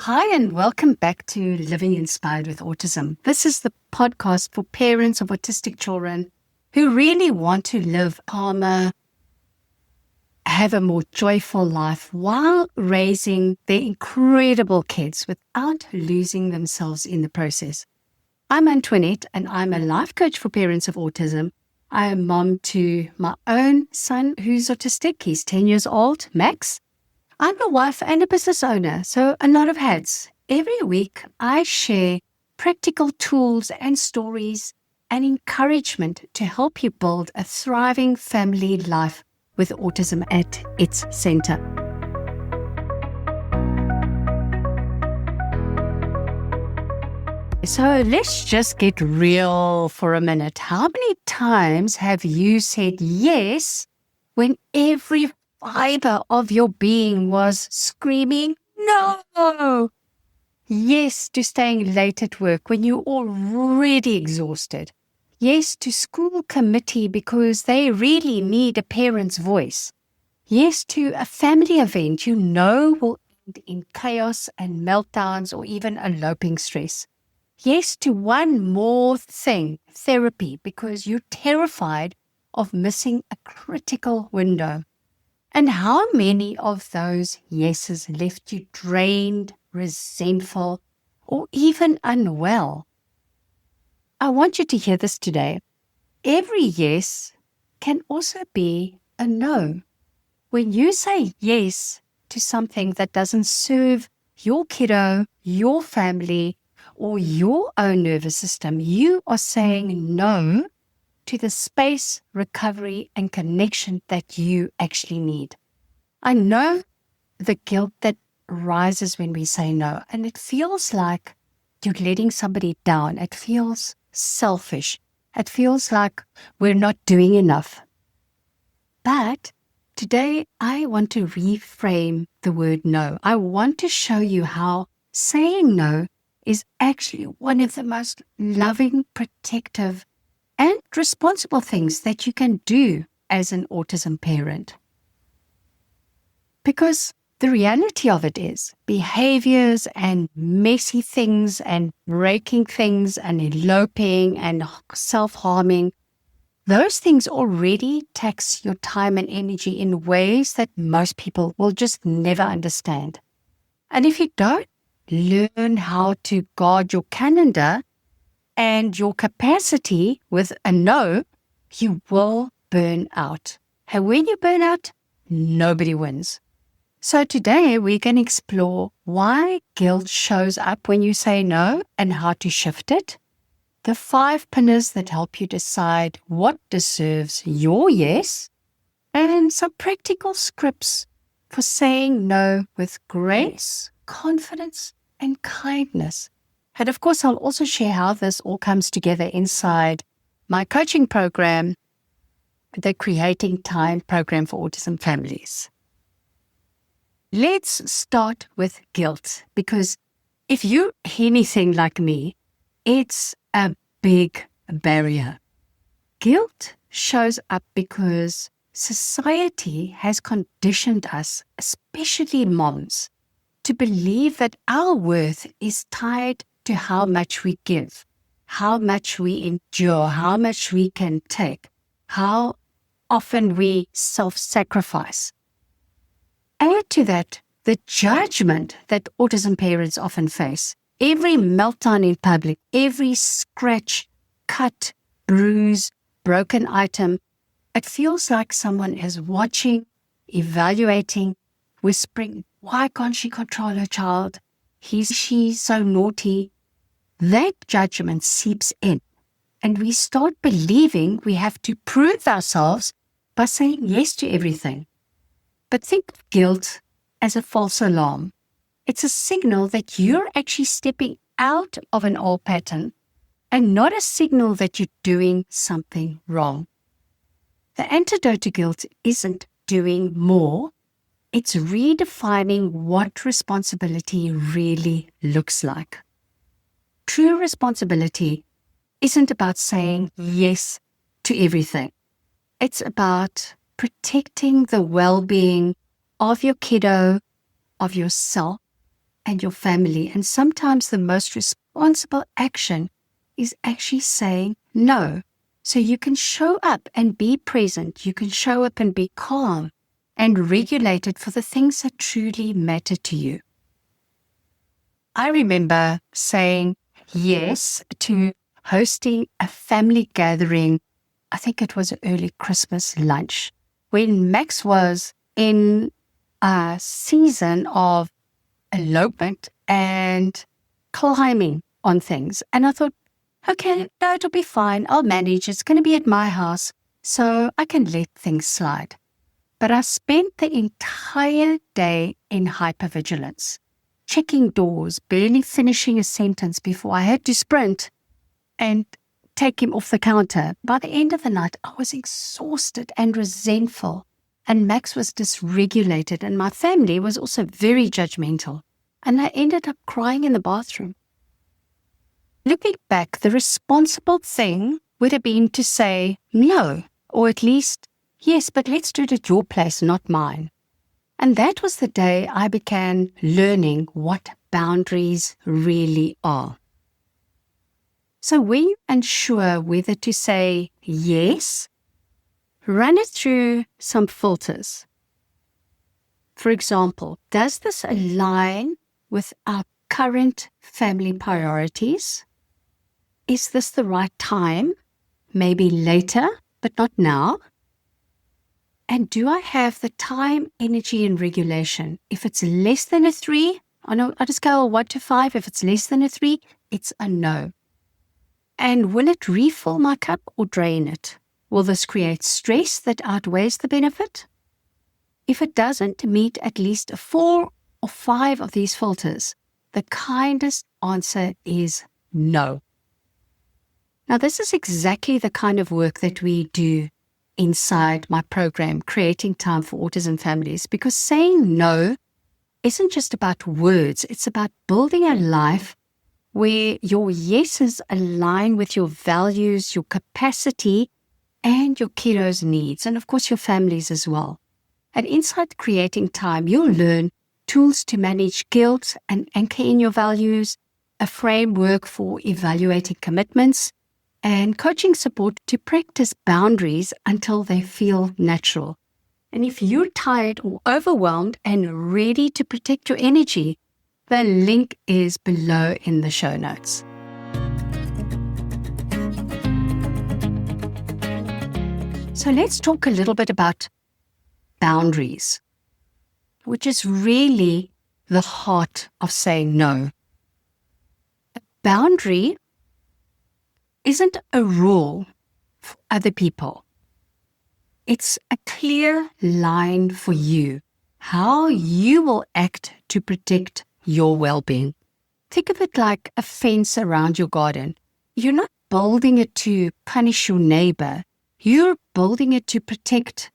Hi, and welcome back to Living Inspired with Autism. This is the podcast for parents of autistic children who really want to live calmer, have a more joyful life while raising their incredible kids without losing themselves in the process. I'm Antoinette, and I'm a life coach for parents of autism. I am mom to my own son who's autistic. He's 10 years old, Max. I'm a wife and a business owner, so a lot of hats. Every week, I share practical tools and stories and encouragement to help you build a thriving family life with autism at its center. So let's just get real for a minute. How many times have you said yes when every fiber of your being was screaming no? Yes to staying late at work when you're already exhausted. Yes to school committee because they really need a parent's voice. Yes to a family event you know will end in chaos and meltdowns or even eloping stress. Yes to one more thing, therapy, because you're terrified of missing a critical window. And how many of those yeses left you drained, resentful, or even unwell? I want you to hear this today. Every yes can also be a no. When you say yes to something that doesn't serve your kiddo, your family, or your own nervous system, you are saying no to the space, recovery, and connection that you actually need. I know the guilt that rises when we say no, and it feels like you're letting somebody down. It feels selfish. It feels like we're not doing enough. But today, I want to reframe the word no. I want to show you how saying no is actually one of the most loving, protective, and responsible things that you can do as an autism parent. Because the reality of it is behaviors and messy things and breaking things and eloping and self-harming, those things already tax your time and energy in ways that most people will just never understand. And if you don't learn how to guard your calendar and your capacity with a no, you will burn out. And when you burn out, nobody wins. So today we're going to explore why guilt shows up when you say no and how to shift it. The 5 pillars that help you decide what deserves your yes, and some practical scripts for saying no with grace, confidence, and kindness. And of course, I'll also share how this all comes together inside my coaching program, the Creating Time program for autism families. Let's start with guilt, because if you're anything like me, it's a big barrier. Guilt shows up because society has conditioned us, especially moms, to believe that our worth is tied to how much we give, how much we endure, how much we can take, how often we self-sacrifice. Add to that the judgment that autism parents often face. Every meltdown in public, every scratch, cut, bruise, broken item, it feels like someone is watching, evaluating, whispering, why can't she control her child? She's so naughty. That judgment seeps in, and we start believing we have to prove ourselves by saying yes to everything. But think of guilt as a false alarm. It's a signal that you're actually stepping out of an old pattern and not a signal that you're doing something wrong. The antidote to guilt isn't doing more. It's redefining what responsibility really looks like. True responsibility isn't about saying yes to everything. It's about protecting the well-being of your kiddo, of yourself, and your family. And sometimes the most responsible action is actually saying no. So you can show up and be present. You can show up and be calm and regulated for the things that truly matter to you. I remember saying yes to hosting a family gathering. I think it was an early Christmas lunch when Max was in a season of elopement and climbing on things. And I thought, okay, no, it'll be fine. I'll manage. It's going to be at my house, so I can let things slide. But I spent the entire day in hypervigilance, checking doors, barely finishing a sentence before I had to sprint and take him off the counter. By the end of the night, I was exhausted and resentful, and Max was dysregulated, and my family was also very judgmental, and I ended up crying in the bathroom. Looking back, the responsible thing would have been to say no, or at least, yes, but let's do it at your place, not mine. And that was the day I began learning what boundaries really are. So when you're unsure whether to say yes, run it through some filters. For example, does this align with our current family priorities? Is this the right time? Maybe later, but not now. And do I have the time, energy, and regulation? If it's less than a 3, on a scale of 1 to 5, if it's less than a 3, it's a no. And will it refill my cup or drain it? Will this create stress that outweighs the benefit? If it doesn't meet at least a 4 or 5 of these filters, the kindest answer is no. Now, this is exactly the kind of work that we do inside my program, Creating Time for Autism Families, because saying no isn't just about words. It's about building a life where your yeses align with your values, your capacity, and your kiddos' needs, and of course your families as well. And inside Creating Time, you'll learn tools to manage guilt and anchor in your values, a framework for evaluating commitments, and coaching support to practice boundaries until they feel natural. And if you're tired or overwhelmed and ready to protect your energy, the link is below in the show notes. So let's talk a little bit about boundaries, which is really the heart of saying no. A boundary isn't a rule for other people. It's a clear line for you, how you will act to protect your well-being. Think of it like a fence around your garden. You're not building it to punish your neighbor. You're building it to protect,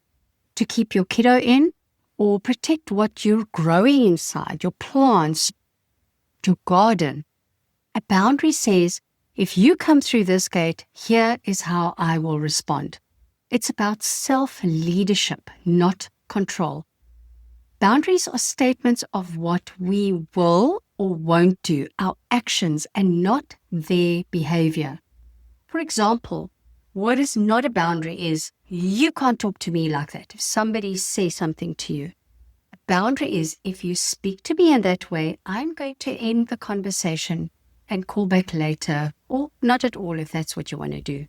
to keep your kiddo in, or protect what you're growing inside, your plants, your garden. A boundary says, if you come through this gate, here is how I will respond. It's about self-leadership, not control. Boundaries are statements of what we will or won't do, our actions, and not their behavior. For example, what is not a boundary is, you can't talk to me like that. If somebody says something to you, a boundary is, if you speak to me in that way, I'm going to end the conversation and call back later, or not at all if that's what you want to do.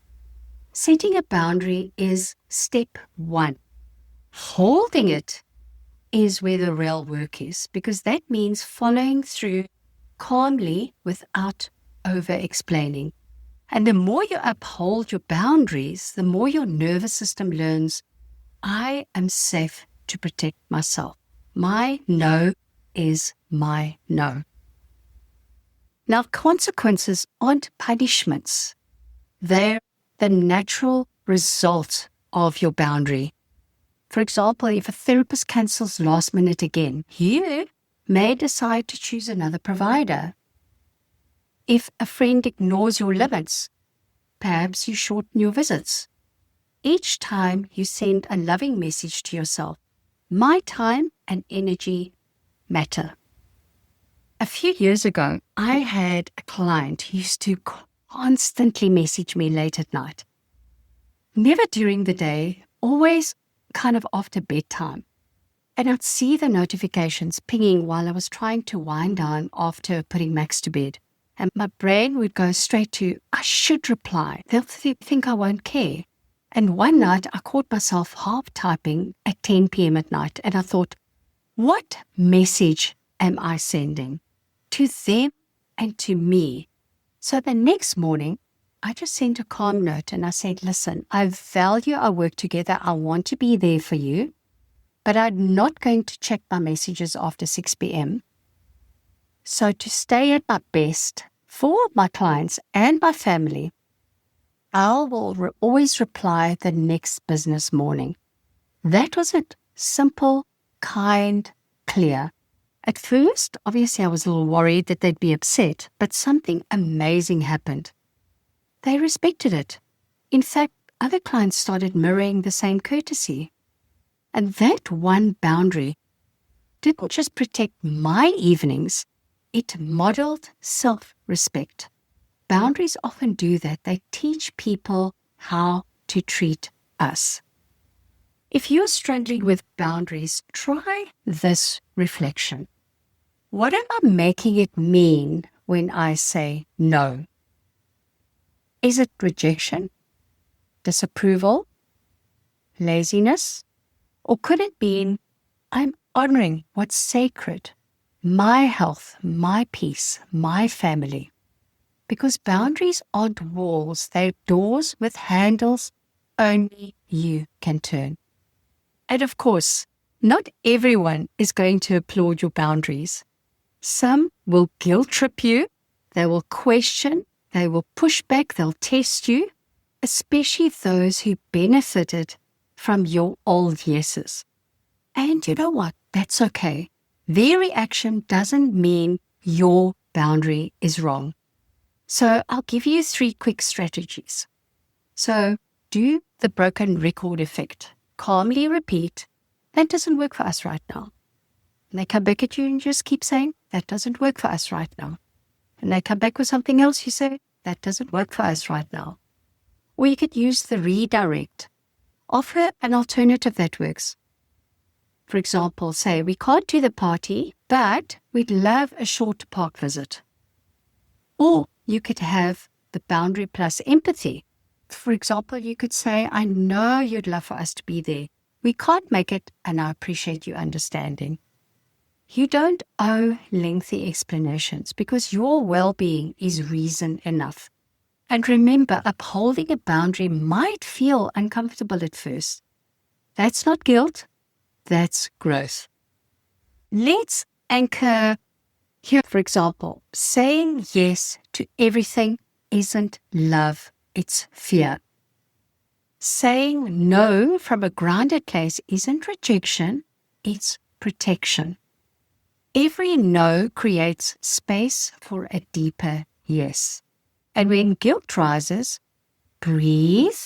Setting a boundary is step 1. Holding it is where the real work is, because that means following through calmly without over-explaining. And the more you uphold your boundaries, the more your nervous system learns, I am safe to protect myself. My no is my no. Now, consequences aren't punishments. They're the natural result of your boundary. For example, if a therapist cancels last minute again, you may decide to choose another provider. If a friend ignores your limits, perhaps you shorten your visits. Each time you send a loving message to yourself, my time and energy matter. A few years ago, I had a client who used to constantly message me late at night. Never during the day, always kind of after bedtime. And I'd see the notifications pinging while I was trying to wind down after putting Max to bed. And my brain would go straight to, I should reply. They'll think I won't care. And one night I caught myself half typing at 10 p.m. at night. And I thought, what message am I sending to them and to me? So the next morning, I just sent a calm note and I said, listen, I value our work together. I want to be there for you, but I'm not going to check my messages after 6 p.m. So to stay at my best for my clients and my family, I will always reply the next business morning. That was it. Simple, kind, clear. At first, obviously, I was a little worried that they'd be upset, but something amazing happened. They respected it. In fact, other clients started mirroring the same courtesy. And that one boundary didn't just protect my evenings, it modeled self-respect. Boundaries often do that. They teach people how to treat us. If you're struggling with boundaries, try this reflection. What am I making it mean when I say no? Is it rejection, disapproval, laziness? Or could it mean I'm honoring what's sacred, my health, my peace, my family? Because boundaries aren't walls, they're doors with handles only you can turn. And of course, not everyone is going to applaud your boundaries. Some will guilt trip you, they will question, they will push back, they'll test you, especially those who benefited from your old yeses. And you know what? That's okay. Their reaction doesn't mean your boundary is wrong. So I'll give you 3 quick strategies. So do the broken record effect. Calmly repeat, that doesn't work for us right now. And they come back at you and just keep saying, that doesn't work for us right now. And they come back with something else, you say, that doesn't work for us right now. Or you could use the redirect. Offer an alternative that works. For example, say, we can't do the party, but we'd love a short park visit. Or you could have the boundary plus empathy. For example, you could say, I know you'd love for us to be there. We can't make it, and I appreciate you understanding. You don't owe lengthy explanations because your well-being is reason enough. And remember, upholding a boundary might feel uncomfortable at first. That's not guilt, that's growth. Let's anchor here, for example, saying yes to everything isn't love, it's fear. Saying no from a grounded place isn't rejection, it's protection. Every no creates space for a deeper yes. And when guilt rises, breathe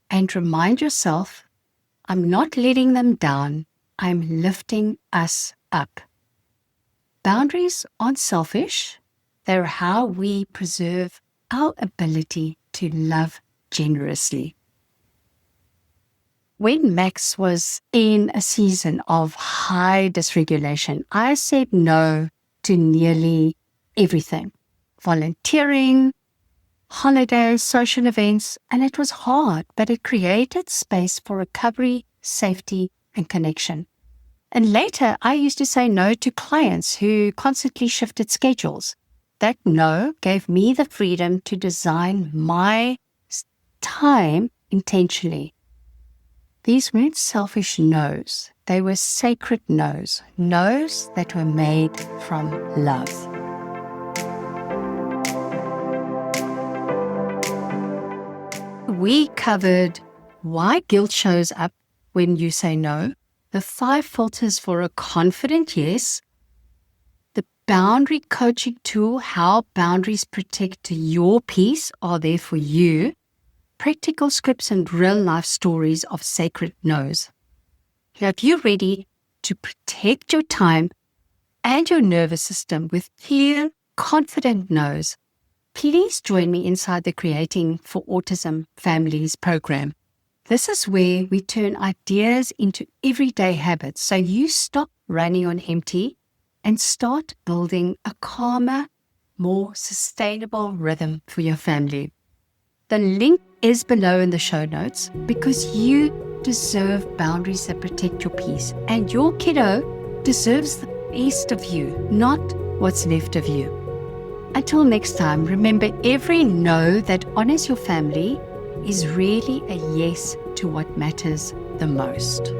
and remind yourself, I'm not letting them down, I'm lifting us up. Boundaries aren't selfish, they're how we preserve our ability to love generously. When Max was in a season of high dysregulation, I said no to nearly everything. Volunteering, holidays, social events, and it was hard, but it created space for recovery, safety, and connection. And later, I used to say no to clients who constantly shifted schedules. That no gave me the freedom to design my time intentionally. These weren't selfish no's. They were sacred no's. No's that were made from love. We covered why guilt shows up when you say no, the 5 filters for a confident yes, the boundary coaching tool, how boundaries protect your peace are there for you, practical scripts and real-life stories of sacred no's. Now, if you're ready to protect your time, and your nervous system with clear, confident no's, please join me inside the Creating for Autism Families program. This is where we turn ideas into everyday habits so you stop running on empty and start building a calmer, more sustainable rhythm for your family. The link is below in the show notes because you deserve boundaries that protect your peace, and your kiddo deserves the best of you, not what's left of you. Until next time, remember, every no that honors your family is really a yes to what matters the most.